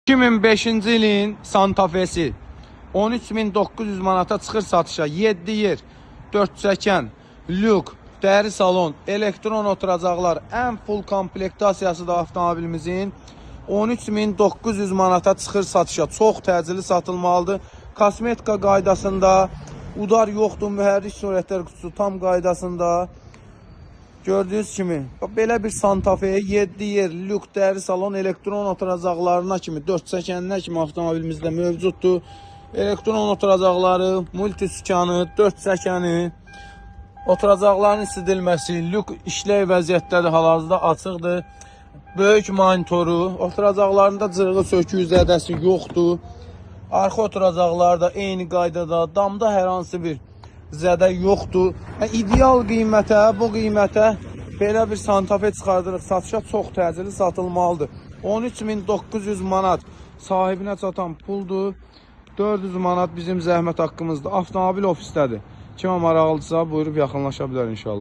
2005-ci ilin Santa Fe'si 13.900 manata çıxır satışa. 7 yer, 4 çəkən, lük, dəri salon, elektron oturacaqlar, ən full komplektasiyası da avtomobilimizin 13.900 manata çıxır satışa. Çox təcili satılmalıdır. Kosmetika qaydasında, udar yoxdur, mühərrik sürətlər qutusu tam qaydasında. Gördüyünüz kimi, belə bir Santa Fe 7 yer, lük, dəri salon, elektron oturacaqlarına kimi, 4 çəkənlər kimi avtomobilimizdə mövcuddur. Elektron oturacaqları, multiskanı, 4 çəkəni, oturacaqların isidilməsi, lük işləy vəziyyətdədir, hal-hazırda açıqdır. Böyük monitoru, oturacaqlarında cırığı, söküyü, zədəsi yoxdur. Arxa oturacaqlarda eyni qaydada, damda hər hansı bir zədə yoxdur. İdeal qiymətə, bu qiymətə belə bir Santa Fe çıxardırıq. Satışa çox təcili satılmalıdır. 13.900 manat sahibinə çatan puldur. 400 manat bizim zəhmət haqqımızdır. Avtomobil ofisdədir. Kimə maraqlıdırsa buyurub yaxınlaşa bilər inşallah.